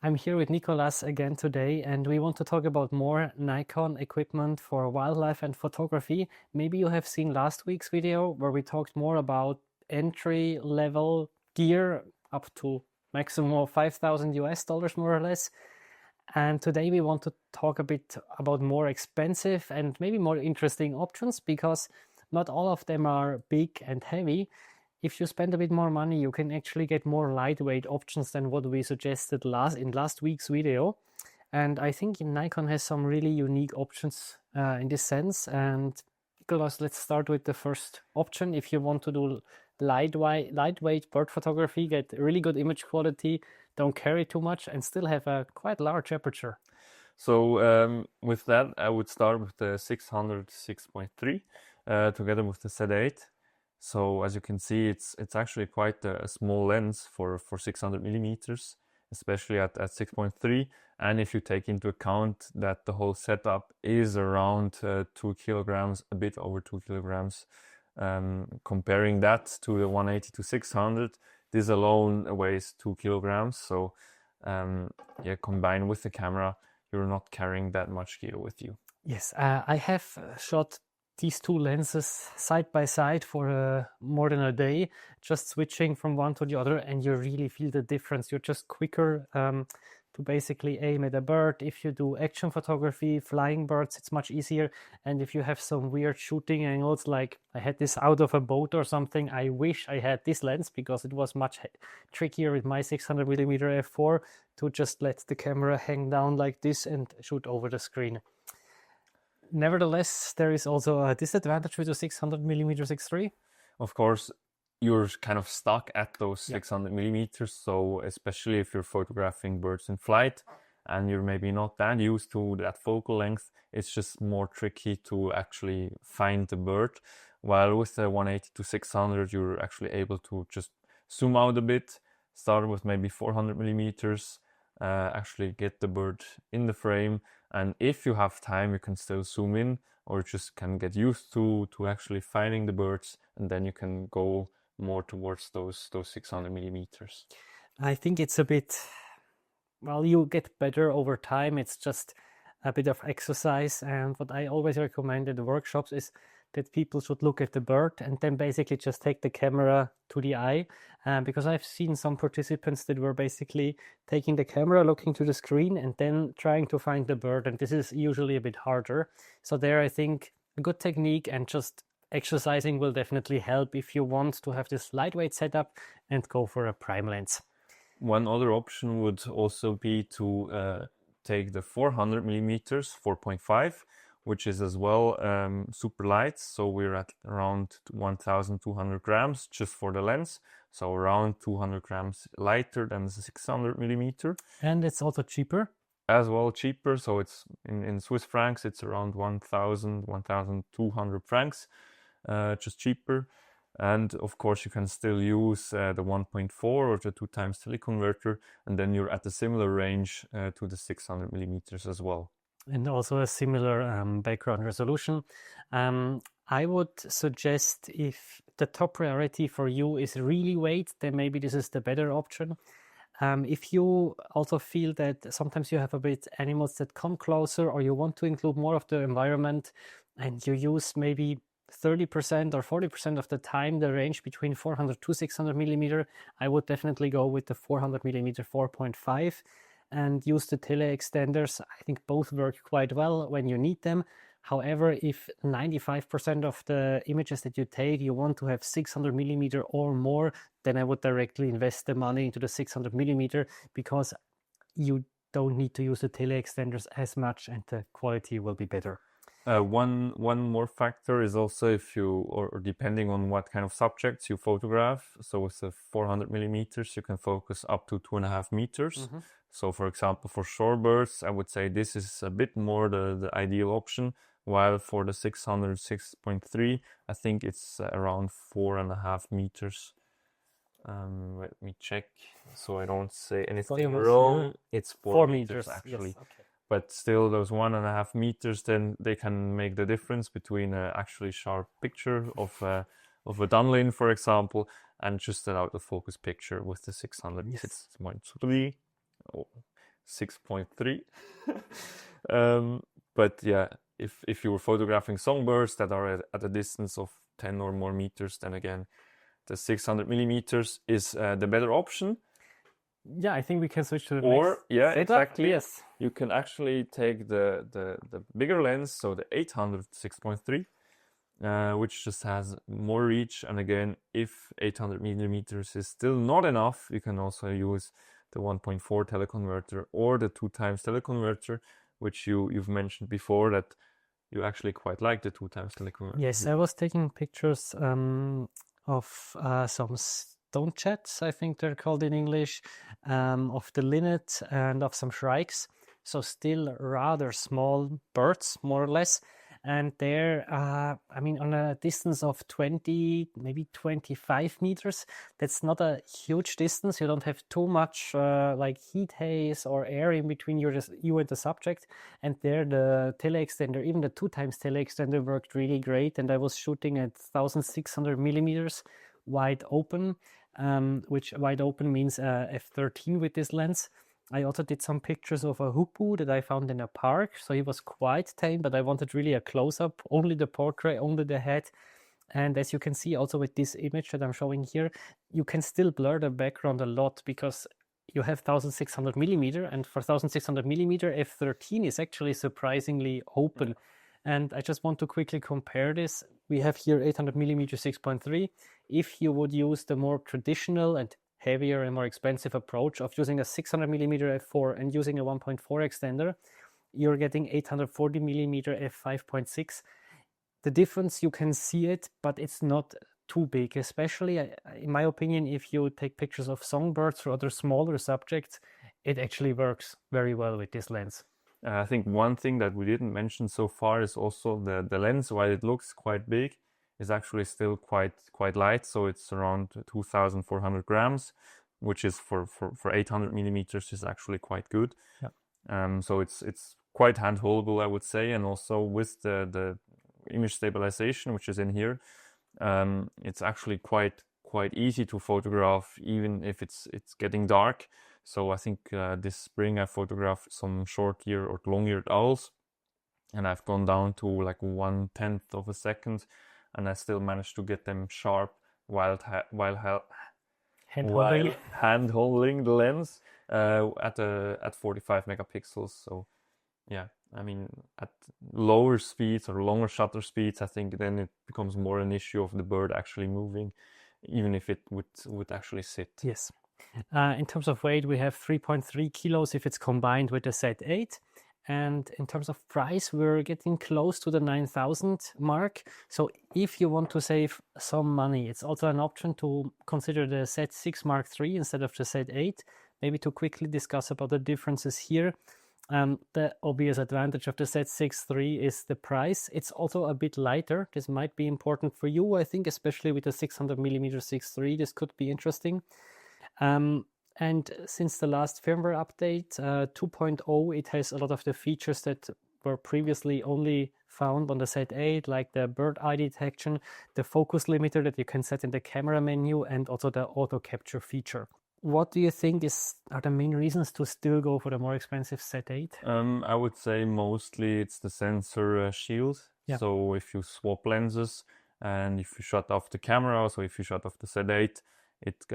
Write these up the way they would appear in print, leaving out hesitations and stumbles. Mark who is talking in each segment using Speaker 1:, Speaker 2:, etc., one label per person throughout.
Speaker 1: I'm here with Nicolas again today, and we want to talk about more Nikon equipment for wildlife and photography. Maybe you have seen last week's video where we talked more about entry level gear up to maximum of 5,000 US dollars, more or less. And today we want to talk a bit about more expensive and maybe more interesting options, because not all of them are big and heavy. If you spend a bit more money, you can actually get more lightweight options than what we suggested in last week's video. And I think Nikon has some really unique options in this sense. And Nicholas, let's start with the first option. If you want to do lightweight bird photography, get really good image quality, don't carry too much, and still have a quite large aperture.
Speaker 2: So with that, I would start with the 600 6.3 together with the Z8. So as you can see, it's actually quite a small lens for 600 millimeters, especially at 6.3. And if you take into account that the whole setup is around 2 kilograms, a bit over 2 kilograms, comparing that to the 180 to 600, this alone weighs 2 kilograms. So yeah, combined with the camera, you're not carrying that much gear with you.
Speaker 1: Yes, I have shot these two lenses side by side for more than a day, just switching from one to the other, and you really feel the difference. You're just quicker to basically aim at a bird. If you do action photography, flying birds, it's much easier. And if you have some weird shooting angles, like I had this out of a boat or something, I wish I had this lens, because it was much trickier with my 600mm f4 to just let the camera hang down like this and shoot over the screen. Nevertheless, there is also a disadvantage with the 600mm 6.3.
Speaker 2: Of course, you're kind of stuck at those 600 millimeters. So especially if you're photographing birds in flight and you're maybe not that used to that focal length, it's just more tricky to actually find the bird. While with the 180 to 600, you're actually able to just zoom out a bit, start with maybe 400 millimeters, actually get the bird in the frame. And if you have time, you can still zoom in, or just can get used to actually finding the birds, and then you can go more towards those 600 millimeters.
Speaker 1: I think it's a bit, well, you get better over time. It's just a bit of exercise. And what I always recommend in the workshops is that people should look at the bird and then basically just take the camera to the eye. Because I've seen some participants that were basically taking the camera, looking to the screen, and then trying to find the bird. And this is usually a bit harder. So there, I think a good technique and just exercising will definitely help if you want to have this lightweight setup and go for a prime lens.
Speaker 2: One other option would also be to take the 400 millimeters 4.5, which is as well super light. So we're at around 1,200 grams just for the lens. So around 200 grams lighter than the 600 millimeter.
Speaker 1: And it's also cheaper.
Speaker 2: As well cheaper. So it's in Swiss francs, it's around 1,200 francs, just cheaper. And of course, you can still use the 1.4 or the 2 times teleconverter, and then you're at a similar range to the 600 millimeters as well.
Speaker 1: And also a similar background resolution. I would suggest, if the top priority for you is really weight, then maybe this is the better option. If you also feel that sometimes you have a bit animals that come closer, or you want to include more of the environment, and you use maybe 30% or 40% of the time the range between 400 to 600 millimeter, I would definitely go with the 400 millimeter 4.5 and use the tele extenders. I think both work quite well when you need them. However, if 95% of the images that you take, you want to have 600 millimeter or more, then I would directly invest the money into the 600 millimeter, because you don't need to use the tele extenders as much and the quality will be better.
Speaker 2: One more factor is also if you, or depending on what kind of subjects you photograph. So with the 400 millimeters, you can focus up to 2.5 meters. So for example, for shorebirds, I would say this is a bit more the ideal option. While for the 600 6.3, I think it's around 4.5 meters. Let me check so I don't say anything wrong. It's 4 meters actually. Yes, okay. But still, those 1.5 meters, then they can make the difference between an actually sharp picture of a dunlin, for example, and just an out of focus picture with the 600 6.3. 6.3. But yeah, if you were photographing songbirds that are at a distance of 10 or more meters, then again, the 600 millimeters is the better option.
Speaker 1: Yeah, I think we can switch to the
Speaker 2: Or,
Speaker 1: next
Speaker 2: yeah,
Speaker 1: setup.
Speaker 2: exactly.
Speaker 1: Yes.
Speaker 2: You can actually take the bigger lens, so the 800 6.3, which just has more reach. And again, if 800 millimeters is still not enough, you can also use the 1.4 teleconverter or the 2x teleconverter, which you've mentioned before that you actually quite like the 2x teleconverter.
Speaker 1: Yes, I was taking pictures of some stone chats, I think they're called in English, of the linnet and of some shrikes. So still rather small birds, more or less. And they're, I mean, on a distance of 20, maybe 25 meters. That's not a huge distance. You don't have too much like heat haze or air in between you and the subject. And there the teleextender, even the 2x teleextender worked really great. And I was shooting at 1600 millimeters wide open, which wide open means f13 with this lens. I also did some pictures of a hoopoe that I found in a park. So he was quite tame, but I wanted really a close-up, only the portrait, only the head. And as you can see also with this image that I'm showing here, you can still blur the background a lot because you have 1600 millimeter, and for 1600 millimeter, f13 is actually surprisingly open. And I just want to quickly compare this. We have here 800 millimeter 6.3. If you would use the more traditional and heavier and more expensive approach of using a 600 millimeter f4 and using a 1.4 extender, you're getting 840 millimeter f5.6. The difference, you can see it, but it's not too big, especially in my opinion. If you take pictures of songbirds or other smaller subjects, it actually works very well with this lens.
Speaker 2: I think one thing that we didn't mention so far is also the lens. While it looks quite big, is actually still quite light. So it's around 2,400 grams, which is for 800 millimeters is actually quite good.
Speaker 1: Yeah.
Speaker 2: So it's quite hand holdable, I would say, and also with the image stabilization, which is in here, it's actually quite easy to photograph, even if it's getting dark. So I think this spring I photographed some short-eared or long-eared owls, and I've gone down to like 1/10 of a second, and I still managed to get them sharp while hand holding the lens at 45 megapixels. So yeah, I mean, at lower speeds or longer shutter speeds, I think then it becomes more an issue of the bird actually moving, even if it would actually sit.
Speaker 1: Yes. In terms of weight, we have 3.3 kilos if it's combined with the Z8. And in terms of price, we're getting close to the 9,000 mark. So if you want to save some money, it's also an option to consider the Z6 Mark III instead of the Z8. Maybe to quickly discuss about the differences here. The obvious advantage of the Z6 III is the price. It's also a bit lighter. This might be important for you, I think, especially with the 600 millimeter 6 III. This could be interesting. And since the last firmware update, 2.0, it has a lot of the features that were previously only found on the Z8, like the bird eye detection, the focus limiter that you can set in the camera menu, and also the auto capture feature. What do you think are the main reasons to still go for the more expensive Z8?
Speaker 2: I would say mostly it's the sensor shield.
Speaker 1: Yeah.
Speaker 2: So if you swap lenses and if you shut off the camera, so if you shut off the Z8, it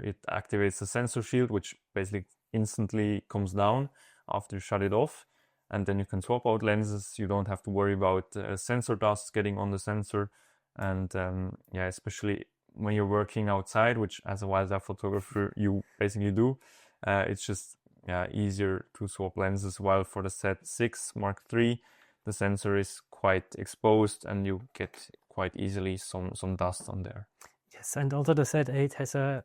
Speaker 2: it activates the sensor shield, which basically instantly comes down after you shut it off, and then you can swap out lenses. You don't have to worry about sensor dust getting on the sensor, and yeah, especially when you're working outside, which as a wildlife photographer you basically do, it's just easier to swap lenses. While for the Z6 Mark III, the sensor is quite exposed and you get quite easily some dust on there.
Speaker 1: Yes, and also the Z8 has a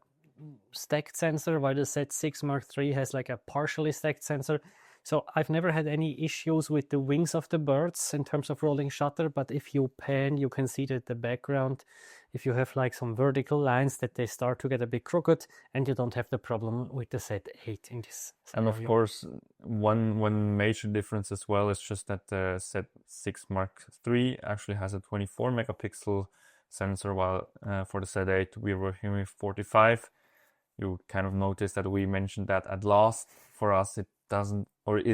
Speaker 1: stacked sensor, while the Z6 Mark III has like a partially stacked sensor. So I've never had any issues with the wings of the birds in terms of rolling shutter, but if you pan, you can see that the background, if you have like some vertical lines, that they start to get a bit crooked, and you don't have the problem with the Z8 in this scenario.
Speaker 2: And of course, one major difference as well is just that the Z6 Mark III actually has a 24 megapixel sensor, while for the Z8 we're working with 45. You kind of noticed that we mentioned that at last for us, it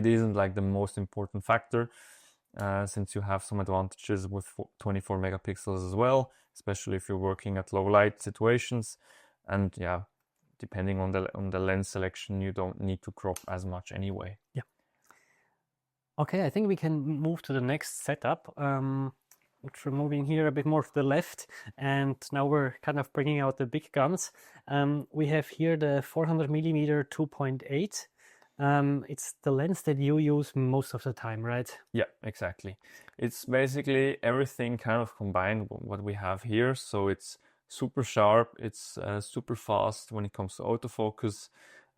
Speaker 2: isn't like the most important factor, since you have some advantages with 24 megapixels as well, especially if you're working at low light situations. And yeah, depending on the lens selection, you don't need to crop as much anyway.
Speaker 1: Yeah. Okay, I think we can move to the next setup. Which we're moving here a bit more to the left, and now we're kind of bringing out the big guns. We have here the 400 millimeter 2.8. It's the lens that you use most of the time, right?
Speaker 2: Yeah, exactly. It's basically everything kind of combined what we have here. So it's super sharp, it's super fast when it comes to autofocus.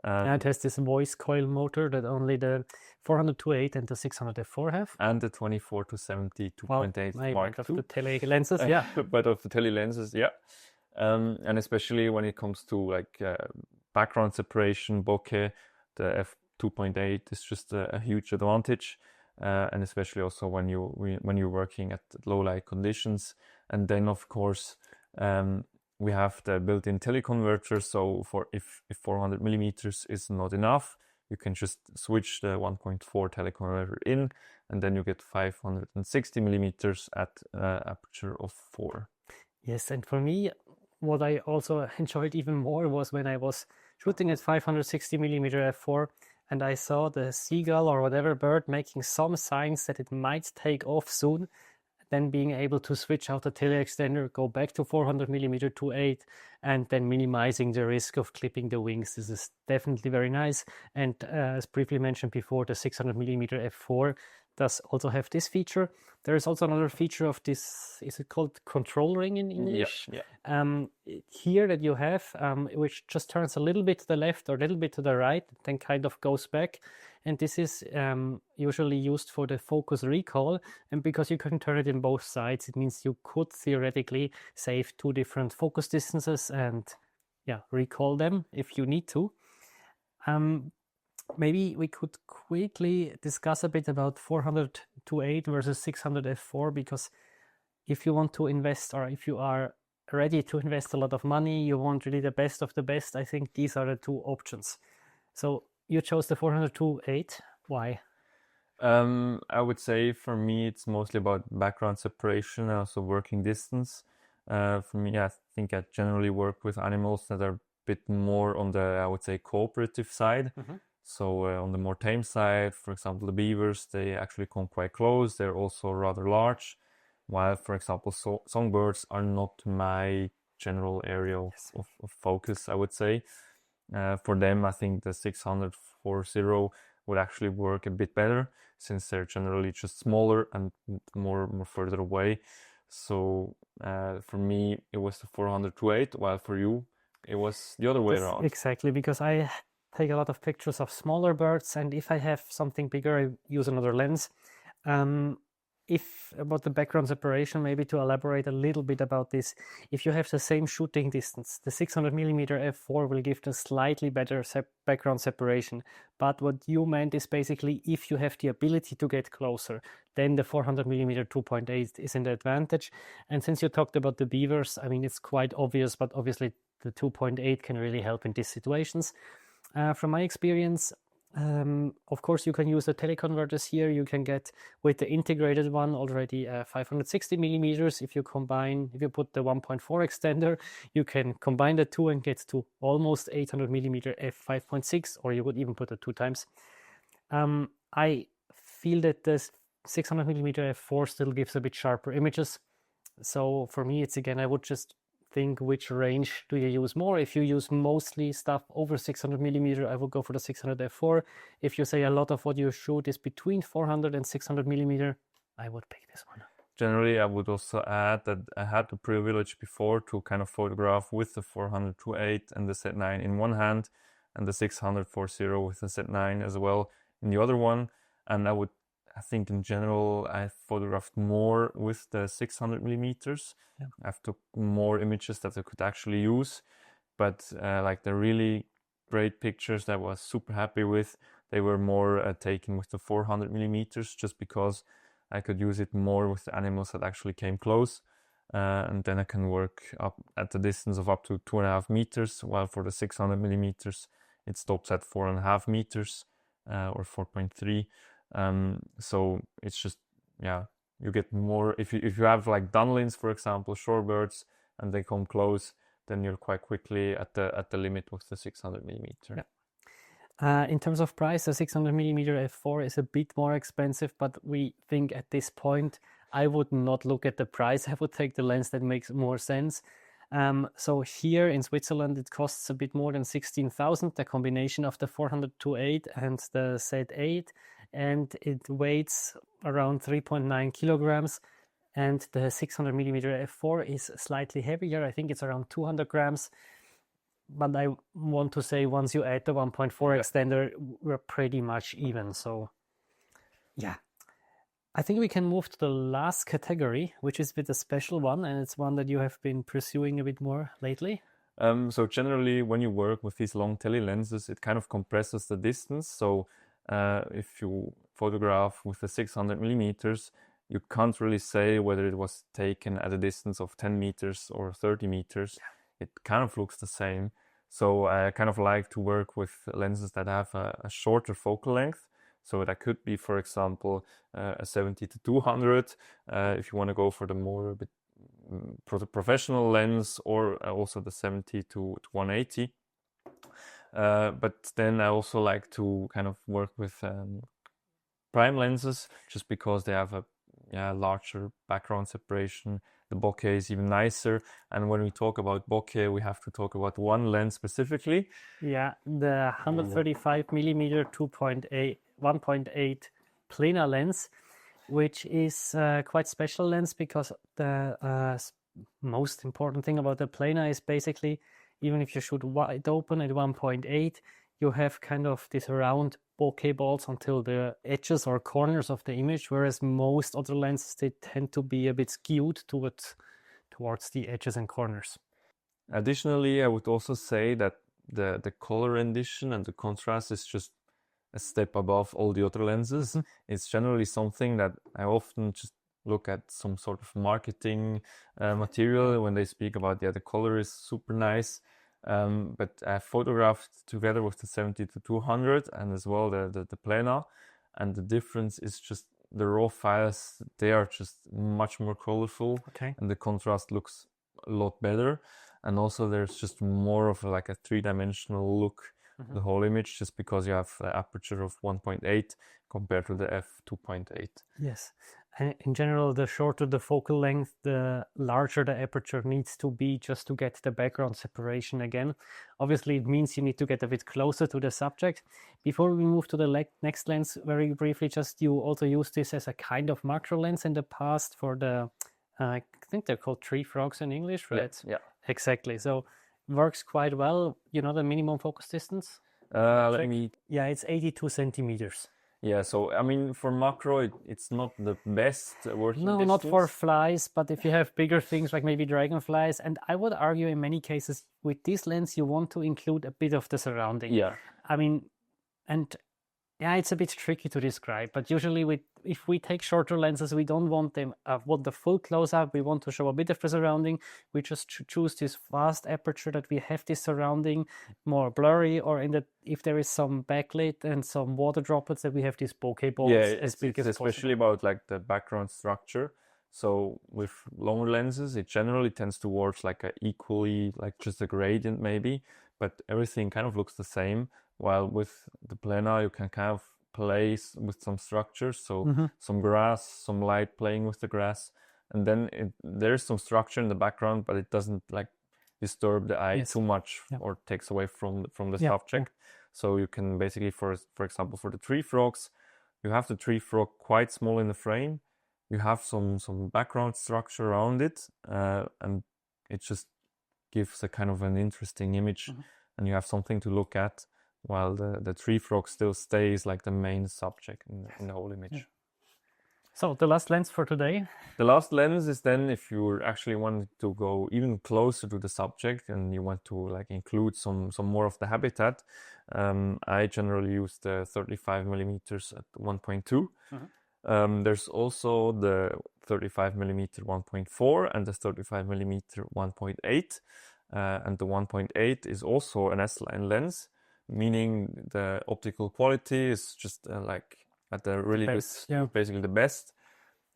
Speaker 1: It has this voice coil motor that only the 400-8 and the 600 f4 have.
Speaker 2: And the 24 to 70 2.8 Mark
Speaker 1: of
Speaker 2: II.
Speaker 1: the tele lenses, yeah.
Speaker 2: But of the tele lenses, yeah. And especially when it comes to like background separation, bokeh, the f2.8 is just a huge advantage. And especially also when you're working at low light conditions. And then of course, we have the built-in teleconverter. So for if 400 millimeters is not enough, you can just switch the 1.4 teleconverter in, and then you get 560 millimeters at aperture of 4.
Speaker 1: Yes, and for me, what I also enjoyed even more was when I was shooting at 560 millimeter f4, and I saw the seagull or whatever bird making some signs that it might take off soon. Then being able to switch out the tele-extender, go back to 400 millimeter 2.8, and then minimizing the risk of clipping the wings. This is definitely very nice. And as briefly mentioned before, the 600 millimeter f4 does also have this feature. There is also another feature of this, is it called control ring in English?
Speaker 2: Yeah.
Speaker 1: Here that you have, which just turns a little bit to the left or a little bit to the right, then kind of goes back. And this is usually used for the focus recall. And because you can turn it in both sides, it means you could theoretically save 2 different focus distances and recall them if you need to. Maybe we could quickly discuss a bit about 400-8 versus 600 f4, because if you want to invest, or if you are ready to invest a lot of money, you want really the best of the best, I think these are the 2 options. So you chose the 400-8. Why?
Speaker 2: I would say for me, it's mostly about background separation and also working distance. For me, I think I generally work with animals that are a bit more on the, I would say, cooperative side. So on the more tame side, for example, the beavers, they actually come quite close. They're also rather large, while, for example, songbirds are not my general area of focus, I would say. For them, I think the 600-40 would actually work a bit better, since they're generally just smaller and more further away. So for me, it was the 400-8, while for you, it was the other way around.
Speaker 1: Exactly, because I take a lot of pictures of smaller birds, and if I have something bigger, I use another lens. If about the background separation, maybe to elaborate a little bit about this, if you have the same shooting distance, the 600 millimeter f4 will give the slightly better background separation. But what you meant is basically if you have the ability to get closer, then the 400 millimeter 2.8 is an advantage. And since you talked about the beavers, I mean, it's quite obvious, but obviously the 2.8 can really help in these situations. From my experience, of course, you can use the teleconverters here. You can get with the integrated one already 560 millimeters. If you put the 1.4 extender, you can combine the 2 and get to almost 800 millimeter f5.6, or you would even put it 2 times. I feel that the 600 millimeter f4 still gives a bit sharper images. So for me, it's again, I would just think which range do you use more. If you use mostly stuff over 600 millimeter, I would go for the 600 f4. If you say a lot of what you shoot is between 400 and 600 millimeter, I would pick this one.
Speaker 2: Generally, I would also add that I had the privilege before to kind of photograph with the 400-8 and the Z9 in one hand, and the 600-40 with the Z9 as well in the other one. And I think in general, I photographed more with the 600 millimeters.
Speaker 1: Yeah.
Speaker 2: I've took more images that I could actually use, but like the really great pictures that I was super happy with, they were more taken with the 400 millimeters, just because I could use it more with the animals that actually came close. And then I can work up at the distance of up to 2.5 meters, while for the 600 millimeters, it stops at 4.5 meters. or 4.3. So it's just, yeah, you get more if you have like dunlins, for example, shorebirds, and they come close, then you're quite quickly at the limit with the 600 millimeter.
Speaker 1: Yeah. In terms of price, the 600 millimeter f4 is a bit more expensive, but we think at this point I would not look at the price. I would take the lens that makes more sense. So here in Switzerland, it costs a bit more than 16,000, the combination of the 400-8 and the Z8, and it weighs around 3.9 kilograms. And the 600 millimeter f4 is slightly heavier. I think it's around 200 grams. But I want to say once you add the 1.4 extender, we're pretty much even. So yeah, I think we can move to the last category, which is a bit a special one, and it's one that you have been pursuing a bit more lately.
Speaker 2: So generally, when you work with these long tele lenses, it kind of compresses the distance. So if you photograph with the 600 millimeters, you can't really say whether it was taken at a distance of 10 meters or 30 meters. It kind of looks the same. So I kind of like to work with lenses that have a shorter focal length. So that could be, for example, a 70-200 if you want to go for the more bit professional lens, or also the 70-180. But then I also like to kind of work with prime lenses, just because they have a larger background separation. The bokeh is even nicer. And when we talk about bokeh, we have to talk about one lens specifically.
Speaker 1: Yeah, the 135 millimeter 1.8 planar lens, which is quite special lens, because the most important thing about the planar is basically, even if you shoot wide open at 1.8, you have kind of this round bokeh balls until the edges or corners of the image, whereas most other lenses, they tend to be a bit skewed towards the edges and corners.
Speaker 2: Additionally, I would also say that the color rendition and the contrast is just a step above all the other lenses. Mm-hmm. It's generally something that I often just look at some sort of marketing material when they speak about, the color is super nice. But I photographed together with the 70-200 and as well the planar, and the difference is just the raw files, they are just much more colorful, and the contrast looks a lot better. And also there's just more of a three-dimensional look, mm-hmm. the whole image, just because you have the aperture of 1.8 compared to the f2.8.
Speaker 1: Yes. And in general, the shorter the focal length, the larger the aperture needs to be, just to get the background separation again. Obviously, it means you need to get a bit closer to the subject. Before we move to the next lens, very briefly, just you also use this as a kind of macro lens in the past for the, I think they're called tree frogs in English, right?
Speaker 2: Yeah.
Speaker 1: Exactly. So works quite well. You know the minimum focus distance? Yeah, it's 82 centimeters.
Speaker 2: Yeah, so I mean, for macro, it's not the best working distance.
Speaker 1: No, not for flies, but if you have bigger things like maybe dragonflies, and I would argue in many cases with this lens, you want to include a bit of the surrounding.
Speaker 2: Yeah.
Speaker 1: I mean, and yeah, it's a bit tricky to describe, but usually if we take shorter lenses, we don't want them want the full close-up. We want to show a bit of the surrounding. We just choose this fast aperture that we have this surrounding more blurry, or if there is some backlit and some water droplets, that we have these bokeh balls as big as possible.
Speaker 2: Especially about the background structure. So with longer lenses, it generally tends towards a equally, just a gradient maybe, but everything kind of looks the same. While with the planar, you can kind of play with some structures, so mm-hmm. some grass, some light playing with the grass, and then there's some structure in the background, but it doesn't disturb the eye too much, or takes away from the subject. So you can basically, for example, for the tree frogs, you have the tree frog quite small in the frame, you have some background structure around it, and it just gives a kind of an interesting image, mm-hmm. and you have something to look at, while the tree frog still stays the main subject in the whole image. Yeah.
Speaker 1: So the last lens for today?
Speaker 2: The last lens is then if you actually want to go even closer to the subject and you want to include some more of the habitat. I generally use the 35 millimeters at 1.2. Mm-hmm. There's also the 35 millimeter 1.4 and the 35 millimeter 1.8. And the 1.8 is also an S-line lens, meaning the optical quality is just like at the really
Speaker 1: best,
Speaker 2: good,
Speaker 1: yeah.
Speaker 2: basically the best.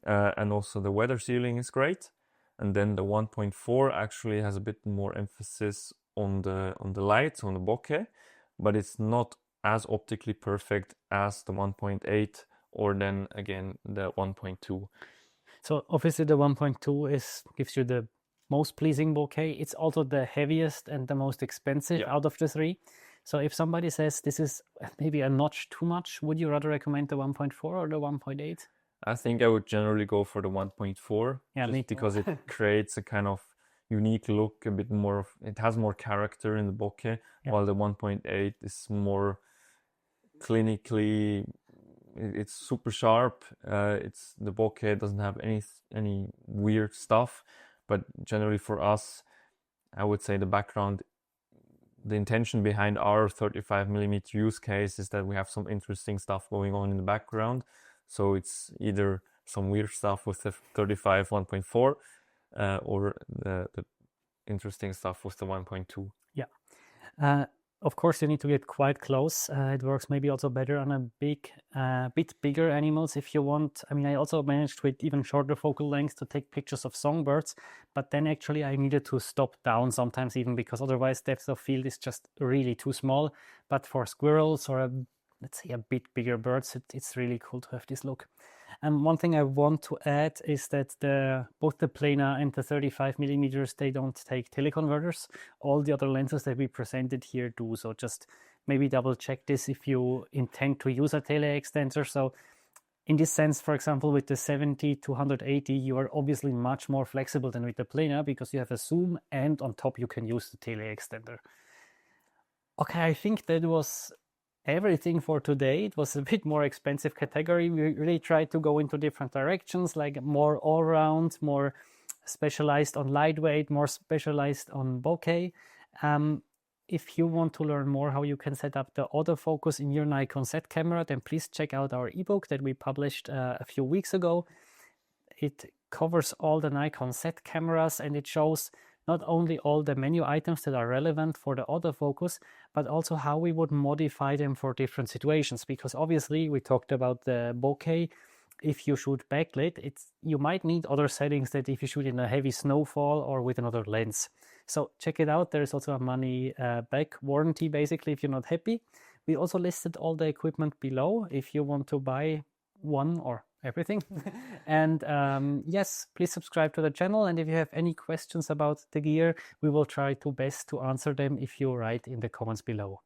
Speaker 2: And also the weather sealing is great. And then the 1.4 actually has a bit more emphasis on the lights, on the bokeh, but it's not as optically perfect as the 1.8 or then again the 1.2.
Speaker 1: So obviously the 1.2 gives you the most pleasing bokeh. It's also the heaviest and the most expensive out of the three. So if somebody says this is maybe a notch too much, would you rather recommend the 1.4 or the 1.8?
Speaker 2: I think I would generally go for the 1.4,
Speaker 1: Yeah,
Speaker 2: just because it creates a kind of unique look, a bit more it has more character in the bokeh, while the 1.8 is more clinically, it's super sharp. It's the bokeh doesn't have any weird stuff, but generally for us, I would say the intention behind our 35mm use case is that we have some interesting stuff going on in the background. So it's either some weird stuff with the 35 1.4 or the interesting stuff with the 1.2.
Speaker 1: Yeah. Of course, you need to get quite close. It works maybe also better on a bit bigger animals if you want. I mean, I also managed with even shorter focal lengths to take pictures of songbirds, but then actually I needed to stop down sometimes even because otherwise depth of field is just really too small. But for squirrels or let's say a bit bigger birds, it's really cool to have this look. And one thing I want to add is that both the planar and the 35mm, they don't take teleconverters. All the other lenses that we presented here do. So just maybe double check this if you intend to use a tele extender. So in this sense, for example, with the 70 to 180, you are obviously much more flexible than with the planar because you have a zoom and on top you can use the tele extender. Okay, I think that was everything for today. It was a bit more expensive category. We really tried to go into different directions, like more all-round, more specialized on lightweight, more specialized on bokeh. If you want to learn more how you can set up the autofocus in your Nikon Z camera, then please check out our ebook that we published a few weeks ago. It covers all the Nikon Z cameras and it shows not only all the menu items that are relevant for the autofocus, but also how we would modify them for different situations. Because obviously we talked about the bokeh. If you shoot backlit, you might need other settings that if you shoot in a heavy snowfall or with another lens. So check it out. There is also a money back warranty basically if you're not happy. We also listed all the equipment below if you want to buy one or everything. And yes, please subscribe to the channel, and if you have any questions about the gear, we will try to best to answer them if you write in the comments below.